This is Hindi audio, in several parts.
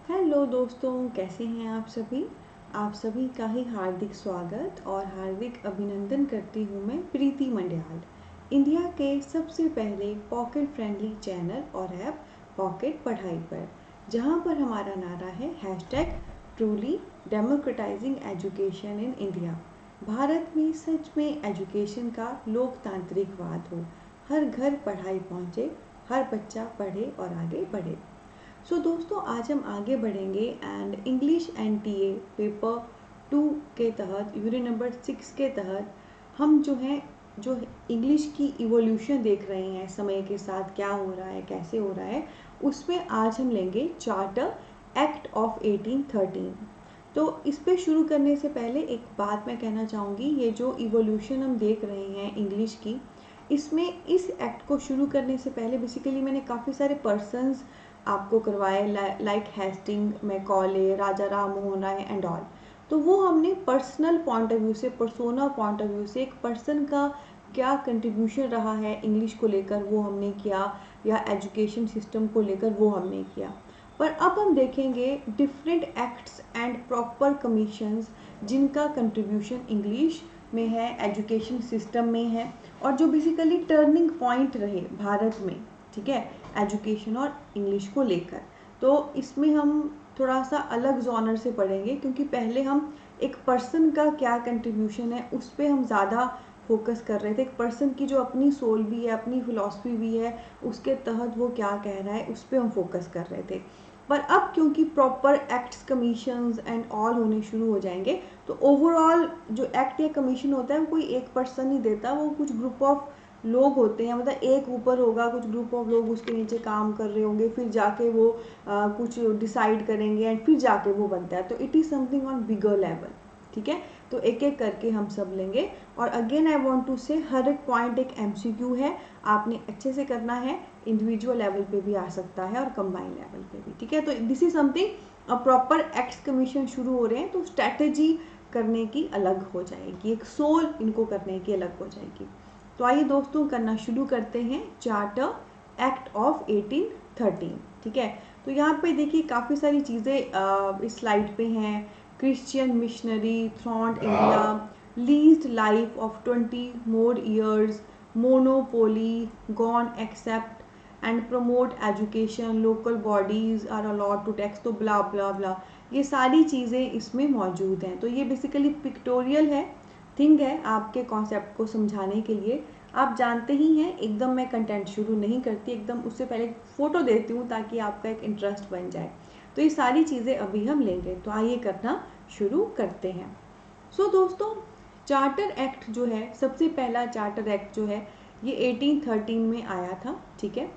हेलो दोस्तों, कैसे हैं आप सभी। आप सभी का ही हार्दिक स्वागत और हार्दिक अभिनंदन करती हूँ मैं प्रीति मंडियाल, इंडिया के सबसे पहले पॉकेट फ्रेंडली चैनल और ऐप पॉकेट पढ़ाई पर, जहाँ पर हमारा नारा है #truly democratising education in India. Bharat में सच में एजुकेशन का लोकतांत्रिकवाद हो, हर घर पढ़ाई पहुँचे, हर बच्चा पढ़े और आगे बढ़े। दोस्तों, आज हम आगे बढ़ेंगे एंड इंग्लिश NTA पेपर 2 के तहत यूनिट नंबर 6 के तहत हम जो इंग्लिश की इवोल्यूशन देख रहे हैं, समय के साथ क्या हो रहा है, कैसे हो रहा है, उसमें आज हम लेंगे चार्टर एक्ट ऑफ 1813। तो इस पे शुरू करने से पहले एक बात मैं कहना चाहूँगी, ये जो इवोल्यूशन हम देख रहे हैं इंग्लिश की, इसमें इस एक्ट को शुरू करने से पहले बेसिकली मैंने काफ़ी सारे पर्सन्स आपको करवाए, like Hasting, Macaulay, Raja Ram Mohan Roy and all. तो वो हमने पर्सनल पॉइंट ऑफ व्यू से, पर्सोना पॉइंट ऑफ व्यू से एक पर्सन का क्या कंट्रीब्यूशन रहा है इंग्लिश को लेकर वो हमने किया, या एजुकेशन सिस्टम को लेकर वो हमने किया। पर अब हम देखेंगे different acts and proper commissions जिनका कंट्रीब्यूशन इंग्लिश में है, एजुकेशन सिस्टम में है, और जो बेसिकली टर्निंग पॉइंट रहे भारत में, ठीक है, एजुकेशन और इंग्लिश को लेकर। तो इसमें हम थोड़ा सा अलग जॉनर से पढ़ेंगे, क्योंकि पहले हम एक पर्सन का क्या कंट्रीब्यूशन है उस पर हम ज़्यादा फोकस कर रहे थे। एक पर्सन की जो अपनी सोल भी है, अपनी फिलॉसफी भी है, उसके तहत वो क्या कह रहा है उस पर हम फोकस कर रहे थे। पर अब क्योंकि proper acts, commissions and all होने शुरू हो जाएंगे, तो ओवरऑल जो एक्ट या कमीशन होता है वो कोई एक पर्सन नहीं देता, वो कुछ ग्रुप ऑफ लोग होते हैं। मतलब एक ऊपर होगा, कुछ ग्रुप ऑफ लोग उसके नीचे काम कर रहे होंगे, फिर जाके वो कुछ डिसाइड करेंगे एंड फिर जाके वो बनता है। तो it is something on bigger level, ठीक है। तो एक एक करके हम सब लेंगे। और अगेन आई वांट टू से, हर एक पॉइंट एक MCQ है, आपने अच्छे से करना है। इंडिविजुअल लेवल पे भी आ सकता है और कंबाइन लेवल पे भी, ठीक है। तो दिस इज समथिंग, अब प्रॉपर एक्ट्स कमीशन शुरू हो रहे हैं तो स्ट्रैटेजी करने की अलग हो जाएगी, एक सोल इनको करने की अलग हो जाएगी। तो आइए दोस्तों, करना शुरू करते हैं चार्टर एक्ट ऑफ 1813, ठीक है। तो यहाँ पे देखिए काफ़ी सारी चीज़ें इस स्लाइड पे हैं। Christian missionary thronged India, leased life of 20 more years, monopoly gone except and promote education, local bodies are allowed to tax, तो ब्ला ब्ला ब्ला, ये सारी चीज़ें इसमें मौजूद हैं। तो ये बेसिकली पिक्टोरियल है, थिंग है आपके कॉन्सेप्ट को समझाने के लिए। आप जानते ही हैं, एकदम मैं कंटेंट शुरू नहीं करती, एकदम उससे पहले फ़ोटो देती हूँ ताकि आपका एक इंटरेस्ट बन जाए। तो ये सारी चीज़ें अभी हम लेंगे, तो आइए करना शुरू करते हैं। दोस्तों, चार्टर एक्ट जो है, सबसे पहला चार्टर एक्ट जो है ये 1813 में आया था, ठीक है।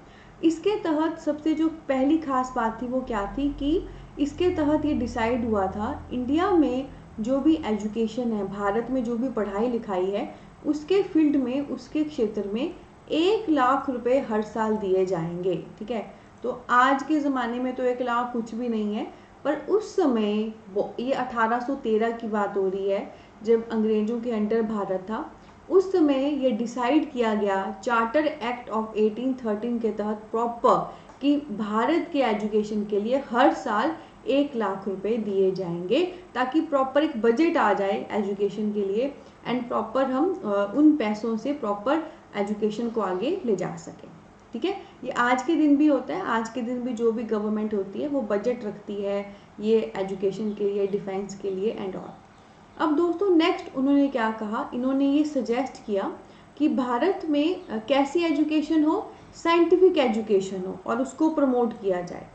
इसके तहत सबसे जो पहली खास बात थी वो क्या थी कि इसके तहत ये डिसाइड हुआ था, इंडिया में जो भी एजुकेशन है, भारत में जो भी पढ़ाई लिखाई है, उसके फील्ड में, उसके क्षेत्र में 1 लाख रुपए हर साल दिए जाएंगे, ठीक है। तो आज के ज़माने में तो 1 लाख कुछ भी नहीं है, पर उस समय, ये 1813 की बात हो रही है, जब अंग्रेजों के अंडर भारत था, उस समय ये डिसाइड किया गया चार्टर एक्ट ऑफ 1813 के तहत प्रॉपर कि भारत के एजुकेशन के लिए हर साल 1 लाख रुपए दिए जाएंगे, ताकि प्रॉपर एक बजट आ जाए एजुकेशन के लिए, एंड प्रॉपर हम उन पैसों से प्रॉपर एजुकेशन को आगे ले जा सकें, ठीक है। ये आज के दिन भी होता है, आज के दिन भी जो भी गवर्नमेंट होती है वो बजट रखती है ये एजुकेशन के लिए, डिफेंस के लिए एंड ऑल। अब दोस्तों, नेक्स्ट उन्होंने क्या कहा, इन्होंने ये सजेस्ट किया कि भारत में कैसी एजुकेशन हो, साइंटिफिक एजुकेशन हो और उसको प्रमोट किया जाए।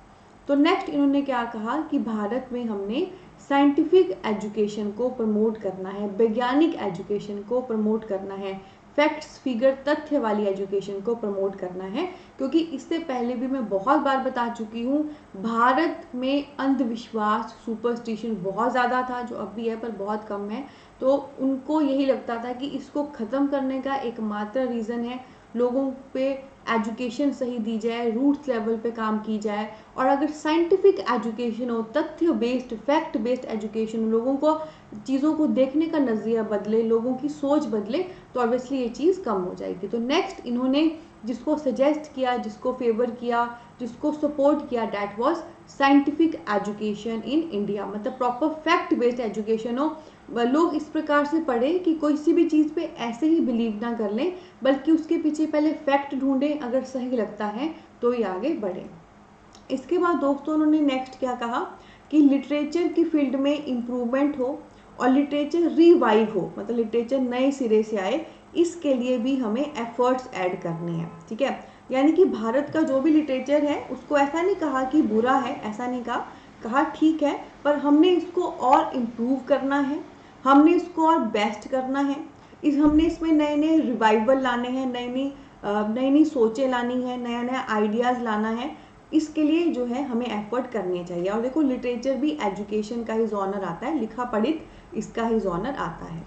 तो नेक्स्ट इन्होंने क्या कहा कि भारत में हमने साइंटिफिक एजुकेशन को प्रमोट करना है, वैज्ञानिक एजुकेशन को प्रमोट करना है, फैक्ट्स, फिगर, तथ्य वाली एजुकेशन को प्रमोट करना है। क्योंकि इससे पहले भी मैं बहुत बार बता चुकी हूँ, भारत में अंधविश्वास, सुपरस्टिशन बहुत ज़्यादा था, जो अब भी है पर बहुत कम है। तो उनको यही लगता था कि इसको ख़त्म करने का एकमात्र रीज़न है लोगों पे एजुकेशन सही दी जाए, रूट्स लेवल पे काम की जाए, और अगर साइंटिफिक एजुकेशन हो, तथ्य बेस्ड, फैक्ट बेस्ड एजुकेशन, लोगों को चीज़ों को देखने का नज़रिया बदले, लोगों की सोच बदले, तो ऑब्वियसली ये चीज़ कम हो जाएगी। तो नेक्स्ट इन्होंने जिसको सजेस्ट किया, जिसको फेवर किया, जिसको सपोर्ट किया, that was scientific education in India, मतलब प्रॉपर फैक्ट बेस्ड एजुकेशन हो, लोग इस प्रकार से पढ़े कि कोई सी भी चीज़ पे ऐसे ही बिलीव ना कर लें, बल्कि उसके पीछे पहले फैक्ट ढूंढें, अगर सही लगता है तो ही आगे बढ़ें। इसके बाद दोस्तों उन्होंने नेक्स्ट क्या कहा कि लिटरेचर की फील्ड में इम्प्रूवमेंट हो और लिटरेचर रिवाइव हो, मतलब लिटरेचर नए सिरे से आए, इसके लिए भी हमें एफर्ट्स ऐड करने हैं। ठीक है, यानी कि भारत का जो भी लिटरेचर है उसको ऐसा नहीं कहा कि बुरा है, ऐसा नहीं कहा, कहा ठीक है, पर हमने इसको और इम्प्रूव करना है, हमने इसको और बेस्ट करना है, हमने इसमें नए नए रिवाइवल लाने हैं, नई नई सोचें लानी है, नया नया आइडियाज़ लाना है। इसके लिए जो है हमें एफर्ट करने चाहिए। और देखो लिटरेचर भी एजुकेशन का ही जॉनर आता है, लिखा पढ़ित इसका ही जॉनर आता है।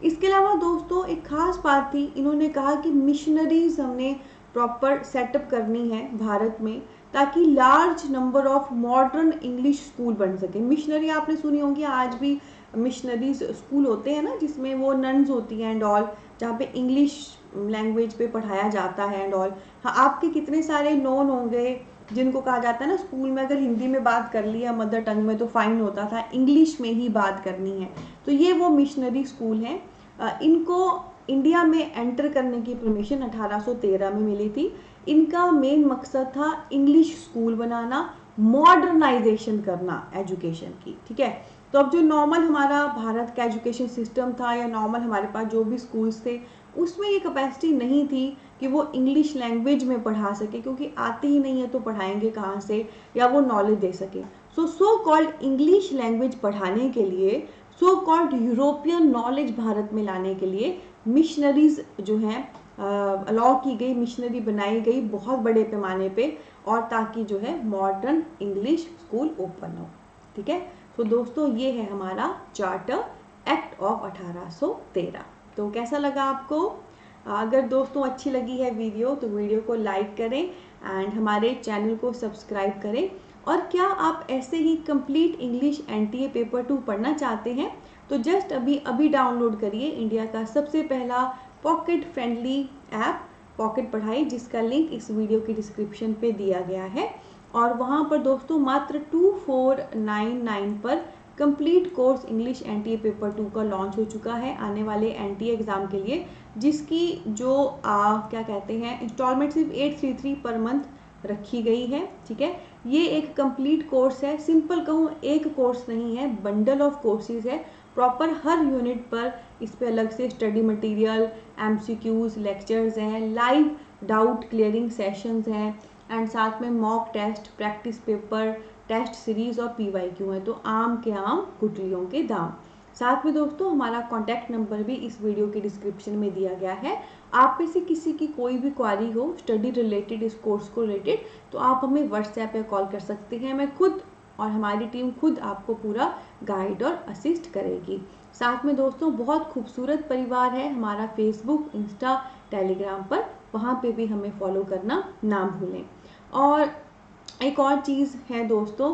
इसके अलावा दोस्तों एक खास बात थी, इन्होंने कहा कि मिशनरीज हमने प्रॉपर सेटअप करनी है भारत में, ताकि large number of modern English school बन सके। मिशनरी आपने सुनी होंगी, आज भी मिशनरीज स्कूल होते हैं ना, जिसमें वो नन्स होती हैं एंड ऑल, जहाँ पे इंग्लिश लैंग्वेज पे पढ़ाया जाता है एंड ऑल। हाँ, आपके कितने सारे नोन होंगे जिनको कहा जाता है ना, स्कूल में अगर हिंदी में बात कर लिया मदर टंग में तो फाइन होता था, इंग्लिश में ही बात करनी है, तो ये वो मिशनरी स्कूल हैं। इनको इंडिया में एंटर करने की परमिशन 1813 में मिली थी। इनका मेन मकसद था इंग्लिश स्कूल बनाना, मॉडर्नाइजेशन करना एजुकेशन की। ठीक है, तो अब जो नॉर्मल हमारा भारत का एजुकेशन सिस्टम था, या नॉर्मल हमारे पास जो भी स्कूल्स थे, उसमें ये कैपेसिटी नहीं थी कि वो इंग्लिश लैंग्वेज में पढ़ा सके, क्योंकि आती ही नहीं है तो पढ़ाएंगे कहाँ से, या वो नॉलेज दे सके। सो कॉल्ड इंग्लिश लैंग्वेज पढ़ाने के लिए, so called European knowledge Bharat में लाने के लिए मिशनरीज जो हैं अलाउ की गई, मिशनरी बनाई गई बहुत बड़े पैमाने पे, और ताकि जो है मॉडर्न इंग्लिश स्कूल ओपन हो। ठीक है, तो दोस्तों ये है हमारा चार्टर एक्ट ऑफ 1813। तो कैसा लगा आपको? अगर दोस्तों अच्छी लगी है वीडियो तो वीडियो को लाइक करें एंड हमारे चैनल को सब्सक्राइब करें। और क्या आप ऐसे ही कंप्लीट इंग्लिश एनटीए पेपर 2 पढ़ना चाहते हैं तो जस्ट अभी डाउनलोड करिए इंडिया का सबसे पहला पॉकेट फ्रेंडली ऐप पॉकेट पढ़ाई, जिसका लिंक इस वीडियो की डिस्क्रिप्शन पे दिया गया है। और वहाँ पर दोस्तों मात्र 2499 पर complete course English NTA paper 2 का लॉन्च हो चुका है आने वाले एनटीए एग्ज़ाम के लिए, जिसकी जो क्या कहते हैं इंस्टॉलमेंट सिर्फ 833 पर मंथ रखी गई है। ठीक है, ये एक कंप्लीट कोर्स है, सिंपल कहूँ एक कोर्स नहीं है, बंडल ऑफ कोर्सेज है। प्रॉपर हर यूनिट पर इस पे अलग से स्टडी मटेरियल, एमसीक्यूज, लेक्चर्स हैं, लाइव डाउट क्लियरिंग सेशंस हैं, एंड साथ में mock test, practice paper, test series और पीवाईक्यू है। तो आम के आम गुठलियों के दाम। साथ में दोस्तों हमारा कॉन्टैक्ट नंबर भी इस वीडियो के डिस्क्रिप्शन में दिया गया है। आप में से किसी की कोई भी क्वारी हो स्टडी रिलेटेड, इस कोर्स को रिलेटेड, तो आप हमें व्हाट्सएप पे कॉल कर सकते हैं। मैं खुद और हमारी टीम खुद आपको पूरा गाइड और असिस्ट करेगी। साथ में दोस्तों बहुत खूबसूरत परिवार है हमारा फेसबुक, इंस्टा, टेलीग्राम पर, वहाँ पे भी हमें फॉलो करना ना भूलें। और एक और चीज़ है दोस्तों,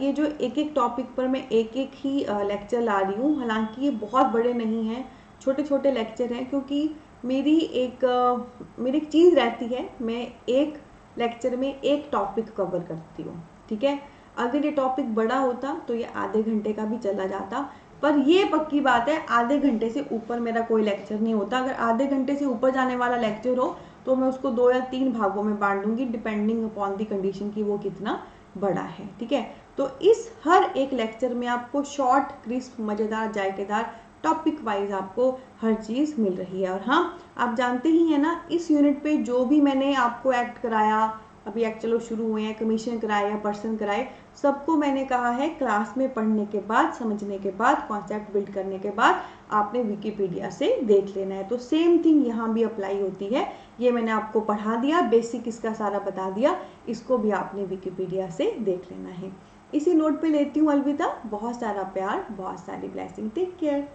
ये जो एक एक टॉपिक पर मैं एक एक ही लेक्चर ला रही हूँ, हालांकि ये बहुत बड़े नहीं हैं, छोटे छोटे लेक्चर हैं, क्योंकि मेरी एक चीज़ रहती है, मैं एक लेक्चर में एक टॉपिक कवर करती हूँ। ठीक है, अगर ये टॉपिक बड़ा होता तो ये आधे घंटे का भी चला जाता, पर ये पक्की बात है आधे घंटे से ऊपर मेरा कोई लेक्चर नहीं होता। अगर आधे घंटे से ऊपर जाने वाला लेक्चर हो तो मैं उसको 2 या 3 भागों में बांट दूंगी, डिपेंडिंग अपॉन दी कंडीशन की वो कितना बड़ा है। ठीक है, तो इस हर एक लेक्चर में आपको शॉर्ट, क्रिस्प, मज़ेदार, जायकेदार टॉपिक वाइज आपको हर चीज़ मिल रही है। और हाँ, आप जानते ही हैं ना, इस यूनिट पे जो भी मैंने आपको एक्ट कराया, अभी एक्ट चलो शुरू हुए हैं, कमीशन कराए या पर्सन कराए, सबको मैंने कहा है क्लास में पढ़ने के बाद, समझने के बाद, कॉन्सेप्ट बिल्ड करने के बाद आपने विकिपीडिया से देख लेना है। तो सेम थिंग यहाँ भी अप्लाई होती है। ये मैंने आपको पढ़ा दिया, बेसिक इसका सारा बता दिया, इसको भी आपने विकिपीडिया से देख लेना है। इसी नोट पे लेती हूँ अलविदा। बहुत सारा प्यार, बहुत सारी ब्लेसिंग। Take care.